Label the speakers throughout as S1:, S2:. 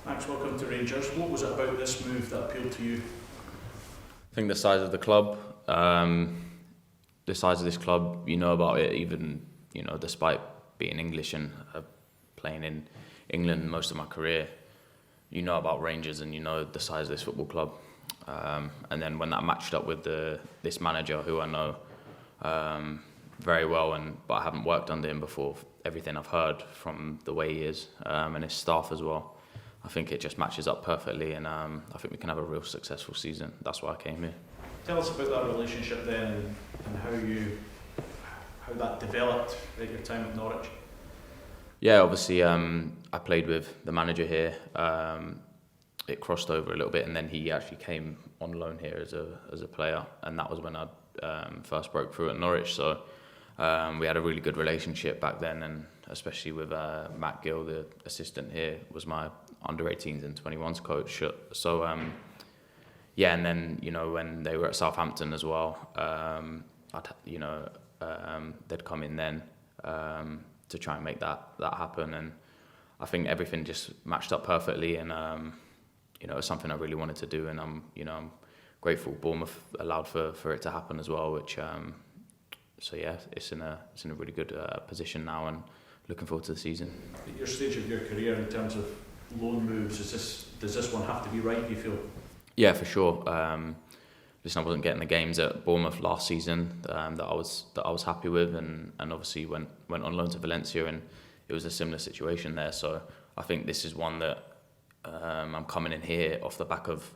S1: Max, welcome to Rangers. What was it about this move that appealed to you?
S2: I think the size of the club, the size of this club, you know about it even, despite being English and playing in England most of my career, you know about Rangers and you know the size of this football club. And then when that matched up with this manager who I know very well, but I haven't worked under him before, everything I've heard from the way he is and his staff as well, I think it just matches up perfectly, and I think we can have a real successful season. That's why I came here.
S1: Tell us about that relationship then and how that developed at your time at Norwich.
S2: Yeah, obviously I played with the manager here. It crossed over a little bit, and then he actually came on loan here as a player, and that was when I first broke through at Norwich. So we had a really good relationship back then, and especially with Matt Gill, the assistant here, was my under-18s and 21s coach. So and then when they were at Southampton as well, they'd come in then to try and make that happen, and I think everything just matched up perfectly, and it's something I really wanted to do, and I'm grateful Bournemouth allowed for it to happen as well, which it's in a really good position now, and looking forward to the season.
S1: At your stage of your career in terms of loan moves, does this one have to be right, do you feel?
S2: Yeah, for sure. Listen, I wasn't getting the games at Bournemouth last season that I was happy with, and obviously went on loan to Valencia, and it was a similar situation there. So I think this is one that I'm coming in here off the back of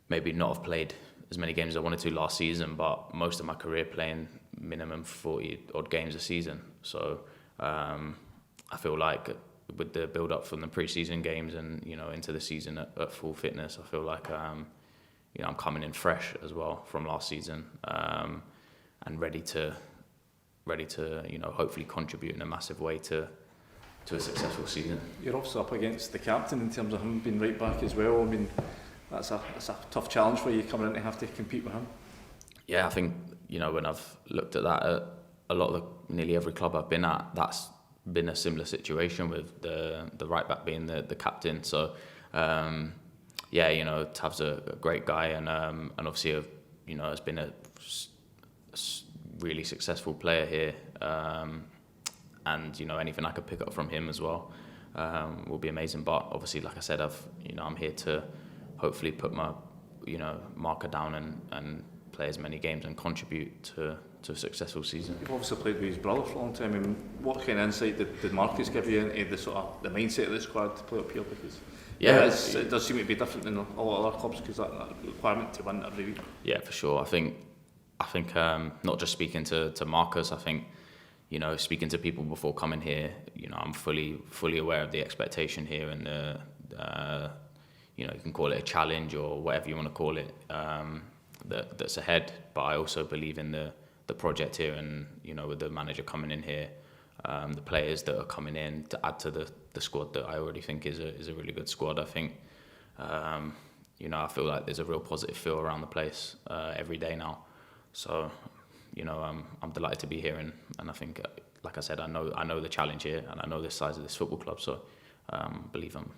S2: maybe not have played as many games as I wanted to last season, but most of my career playing minimum 40 odd games a season. So I feel like with the build up from the pre-season games and into the season at full fitness, I feel like I'm coming in fresh as well from last season, and ready to hopefully contribute in a massive way to a successful season.
S3: You're also up against the captain in terms of him being right back as well. I mean, that's a tough challenge for you coming in to have to compete with him.
S2: Yeah, I think when I've looked at that at a lot of nearly every club I've been at, that's been a similar situation with the right back being the captain. So Tav's a great guy, and obviously has been a really successful player here, and anything I could pick up from him as well will be amazing. But obviously, like I said, I'm here to hopefully put my marker down and play as many games and contribute to a successful season.
S3: You've obviously played with his brother for a long time. I mean, what kind of insight did Marcus give you into the mindset of the squad to play up here? Because it does seem to be different than a lot of other clubs, because that requirement to win every week.
S2: Yeah, for sure. I think not just speaking to Marcus, I think speaking to people before coming here, I'm fully aware of the expectation here, and you can call it a challenge or whatever you want to call it, that's ahead. But I also believe in the project here, and with the manager coming in here, the players that are coming in to add to the squad that I already think is a really good squad. I think I feel like there's a real positive feel around the place every day now. So I'm delighted to be here, and I think, like I said, I know the challenge here, and I know the size of this football club. So I believe I'm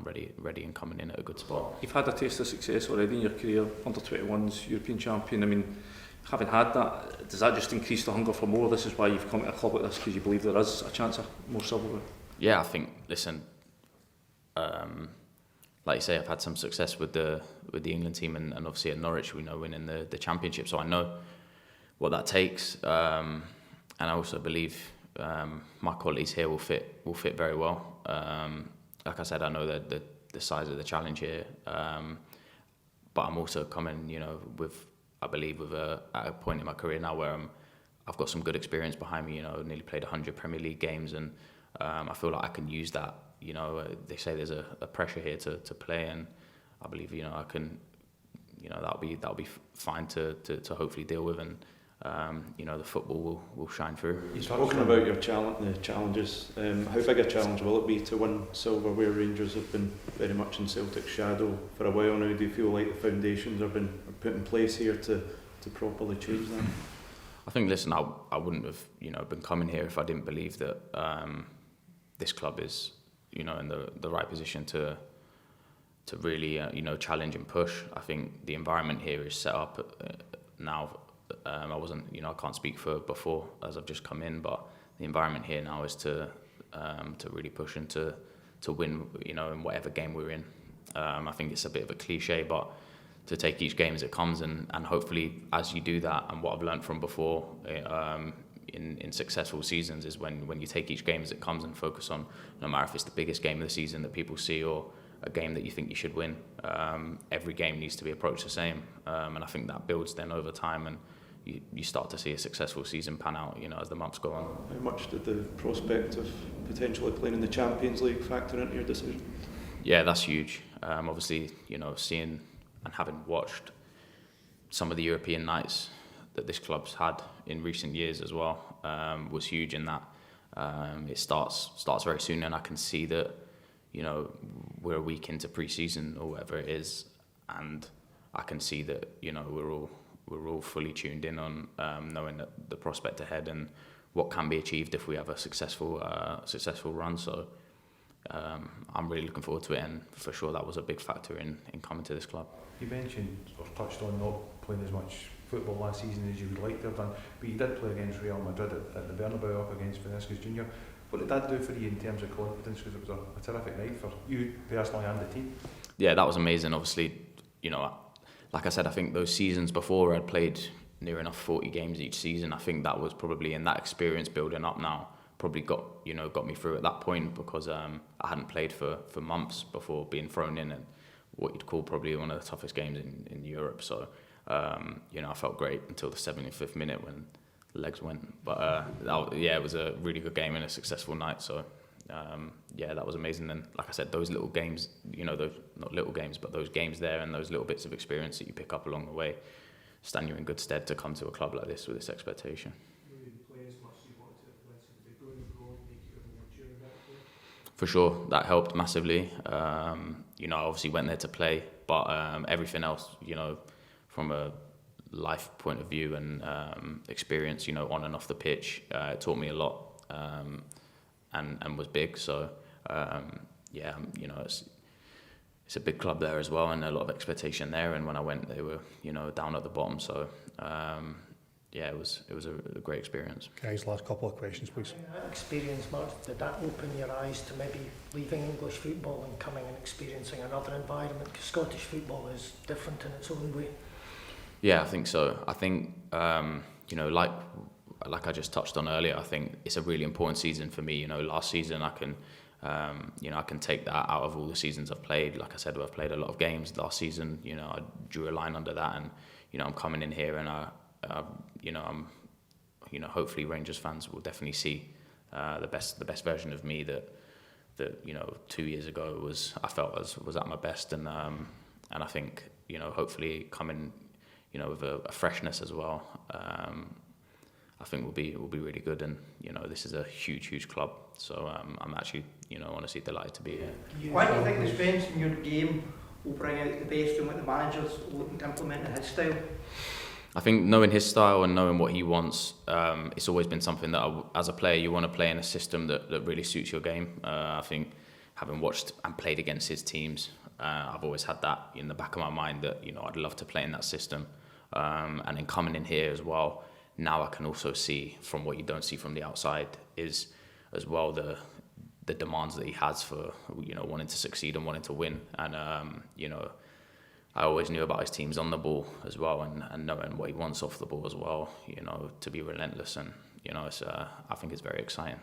S2: ready and coming in at a good spot.
S3: You've had a taste of success already in your career, under 21s, European champion. I mean, having had that, does that just increase the hunger for more? This is why you've come to a club like this, because you believe there is a chance of more silverware?
S2: Yeah, I think, listen, like you say, I've had some success with the England team, and obviously at Norwich we know winning the championship, so I know what that takes, and I also believe my qualities here will fit very well. Like I said, I know the size of the challenge here, but I'm also coming, I believe at a point in my career now where I've got some good experience behind me. Nearly played 100 Premier League games, and I feel like I can use that. They say there's a pressure here to play, and I believe I can. That'll be fine to hopefully deal with, and the football will shine through.
S4: You've spoken about the challenges. How big a challenge will it be to win silverware? Rangers have been very much in Celtic's shadow for a while now. Do you feel like the foundations are put in place here to properly change that?
S2: I think, listen, I wouldn't have been coming here if I didn't believe that this club is in the right position to really challenge and push. I think the environment here is set up now. I wasn't, I can't speak for before as I've just come in, but the environment here now is to really push and to win, in whatever game we're in. I think it's a bit of a cliche, but to take each game as it comes, and hopefully as you do that, and what I've learned from before in successful seasons is when you take each game as it comes and focus on, no matter if it's the biggest game of the season that people see or a game that you think you should win, every game needs to be approached the same, and I think that builds then over time, and you start to see a successful season pan out, as the months go on.
S4: How much did the prospect of potentially playing in the Champions League factor into your decision?
S2: Yeah, that's huge. Obviously, seeing and having watched some of the European nights that this club's had in recent years as well, was huge in that. It starts very soon, and I can see that, we're a week into pre-season or whatever it is, and I can see that, we're all fully tuned in on knowing that the prospect ahead and what can be achieved if we have a successful run. So I'm really looking forward to it, and for sure that was a big factor in coming to this club.
S5: You mentioned or touched on not playing as much football last season as you would like to have done, but you did play against Real Madrid at the Bernabeu up against Vinicius Junior. What did that do for you in terms of confidence? Because it was a terrific night for you personally and the team. Yeah,
S2: that was amazing. Obviously, like I said, I think those seasons before I'd played near enough 40 games each season. I think that was probably in that experience building up now probably got me through at that point, because I hadn't played for months before being thrown in at what you'd call probably one of the toughest games in Europe. So I felt great until the 75th minute when the legs went. But it was a really good game and a successful night. So that was amazing. And like I said, those little games, those not little games, but those games there and those little bits of experience that you pick up along the way stand you in good stead to come to a club like this with this expectation. For sure, that helped massively. I obviously went there to play, but everything else, from a life point of view and experience, on and off the pitch, it taught me a lot and was big. So, it's a big club there as well, and a lot of expectation there. And when I went, they were, down at the bottom. So, it was a great experience.
S6: Guys, last couple of questions, please.
S7: That experience, Mark, did that open your eyes to maybe leaving English football and coming and experiencing another environment? Because Scottish football is different in its own way.
S2: Yeah, I think so. I think, like I just touched on earlier, I think it's a really important season for me. Last season I can, I can take that out of all the seasons I've played. Like I said, I've played a lot of games last season. I drew a line under that, and I'm coming in here, and I'm, hopefully Rangers fans will definitely see the best version of me that 2 years ago I felt was at my best, and I think hopefully coming with a freshness as well. I think will be really good, and this is a huge club, so I'm actually honestly delighted to be here.
S8: Why do you think the strengths in your game will bring out the best in what the manager's looking to implement in his style?
S2: I think knowing his style and knowing what he wants, it's always been something that as a player you want to play in a system that really suits your game. I think having watched and played against his teams, I've always had that in the back of my mind that I'd love to play in that system, and then coming in here as well. Now I can also see from what you don't see from the outside is as well the demands that he has for wanting to succeed and wanting to win, and I always knew about his teams on the ball as well, and knowing what he wants off the ball as well, to be relentless, and it's I think it's very exciting.